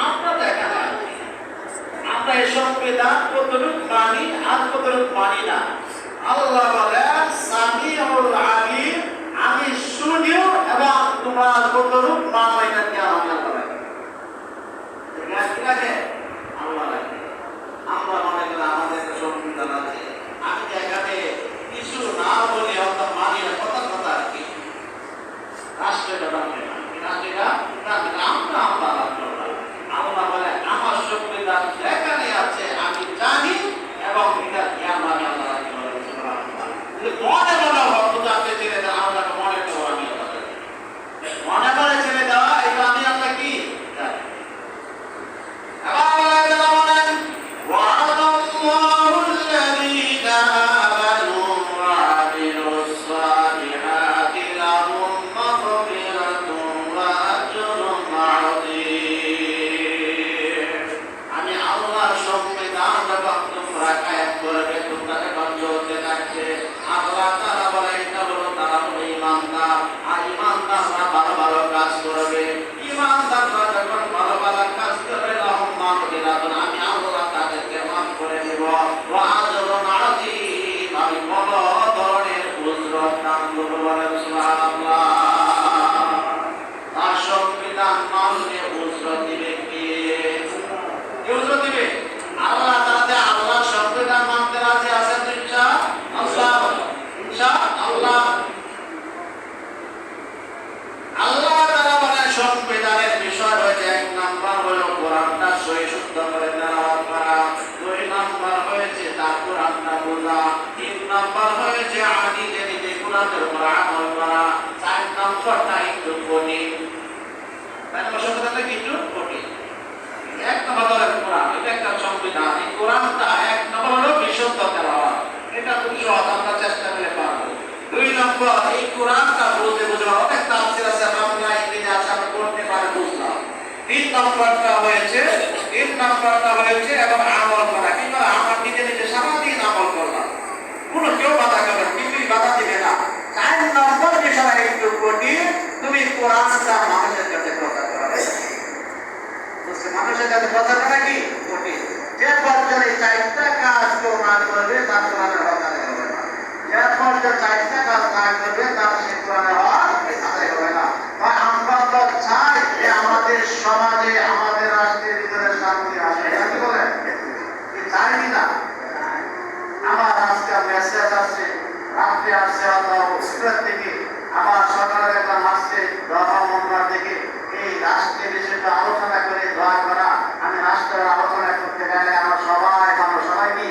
আমরা দেখা যায় আমরা এই সংবিধান কতটুকু মানি আর কতটুকু মানি না। আল্লাহ বলেন সামিউল আলিম, আমি শুনিও এবং তোমরা কতটুকু মানো এটা কি আল্লাহ বলেন। ঠিক আছে, আল্লাহ রাখে। আমরা মনে করি আমাদের সংবিধান আছে, আমি এখানে কিছু না বলে অর্থাৎ মানি না, কথা কথা আর কি রাষ্ট্রটা রাখে না, রাষ্ট্রটা রাখে না, আমরা আল্লাহ বলে আমার সংবিধান যেখানে আছে আমি জানি এবং এটা জ্ঞান আমি আল্লাহ রাখি। মনে মনে ভক্তকে ছেড়ে দেওয়া আমরা মনে করবো আমি আল্লাহ মনে করে ছেড়ে দেওয়া এটা আমি আল্লাহ কি জানি। সংবিধানের বিষয় হয়েছে 1 নাম্বার হলো কোরআনটা সহি শুদ্ধ করে তেলাওয়াত করা, 2 নাম্বার হয়েছে তার কোরআনটা বোঝা, 3 নাম্বার হয়েছে হাদিসে নিজে কোরআনের উপর আমল করা, 4 নাম্বারটা একটু কঠিন। তাই সংবিধানটা একটু কঠিন। 1 নাম্বার হলো কোরআন, এটা একটা সংবিধান। এই কোরআনটা 1 নাম্বার হলো বিশুদ্ধ তেলাওয়াত, এটা খুব সহজ, আমরা চেষ্টা করে পারবো। 2 নাম্বার এই কোরআনটা বুঝতে বুঝতে অনেক তাফসীর আছে, বাংলা ইংরেজি আছে, আমরা করতে পারি বুঝলাম। 3 নাম্বারটা হয়েছে এবং আমল করা, কিন্তু আমার নিজে নিজে সারাদিন আমল করলাম, কোনো কেউ বাধা করবে না, কিছুই বাধা দিবে না। 4 নম্বর বিষয় একটু কঠিন, তুমি কোরআনটা মানুষের কাছে প্রচার করা, মানুষের কাছে প্রচার করা কি কঠিন। যে পর্যন্ত এই 4টা কাজ কেউ না করবে তার কোরআনের হক আদায় হবে না। যে পর্যন্ত 4টা কাজ না করবে তার সে কোরআনের হক আদায় হবে না। আমরা তো চাই যে আমাদের সমাজে আমাদের রাষ্ট্রের ভিতরে শান্তি আসে, কি বলেন? চাই না? আমার আজকে মেসেজ আসছে, রাত্রে আসছে উত্তর থেকে, আমার সকালে একটা আসছে দোয়া মন্দির থেকে, এই রাষ্ট্রের বিষয়টা আলোচনা করে দোয়া করা। আমি রাষ্ট্রের আলোচনা করতে গেলে আমরা সবাই কি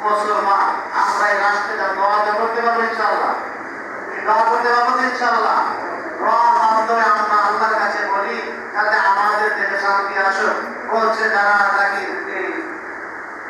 মুসলমান, আমরা এই রাষ্ট্রে দোয়া করতে পারবো ইনশাআল্লাহ, দোয়া করতে পারবো ইনশাআল্লাহ। দোয়ার মাধ্যমে আমরা আল্লাহর কাছে বলি যাতে আমাদের দেশে শান্তি আসুক। বলছে যারা নাকি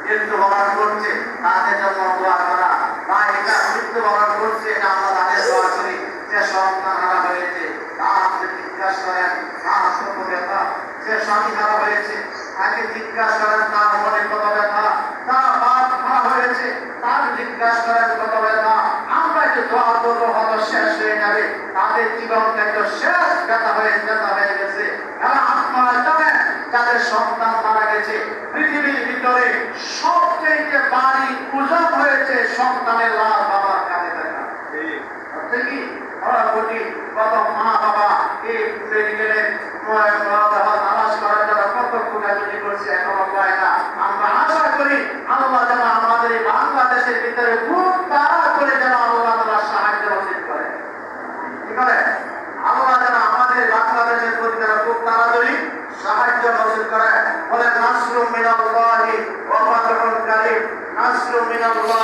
মৃত্যুবরণ করছে তাদের জন্য দোয়া করা, বা এটা মৃত্যুবরণ করছে এটা আমরা তাদের দোয়া করি। যে সন্তান হারা হয়েছে তার জিজ্ঞাসা করেন তার কত ব্যথা, যে স্বামী হারা হয়েছে তাকে জিজ্ঞাসা করেন তার মনে কত ব্যথা, তার বাপ হারা হয়েছে তার জিজ্ঞাসা করেন কত ব্যথা। আমরা যে দোয়া করবো হয়তো শেষ হয়ে যাবে, তাদের জীবনটা একটু শেষ ব্যথা হয়ে গেছে। এবং আপনারা জানেন যাদের সন্তান মারা গেছে, পৃথিবীর ভিতরে সবচেয়ে বাড়ি পূজা হয়েছে সন্তানের লাশ বাবার কাছে দেখা। কি কত মা বাবা এই মেডিকেলের নামাজ করার জন্য কত খুঁটাখুটি করছে, এখনো পায় না। আমরা আশা করি আল্লাহ যেন আমাদের এই বাংলাদেশের ভিতরে খুব তাড়া করে যেন আল্লাহ তাআলা সাহায্য নসিব করে। কি করে? আল্লাহ যেন আমাদের বাংলাদেশের প্রতি যেন খুব তাড়াতাড়ি সাহায্য নসিব করে। বলে নাসরুম মিনাল্লাহি ওয়া ফাতহুন কারীম, নাসরুম মিনাল্লাহ।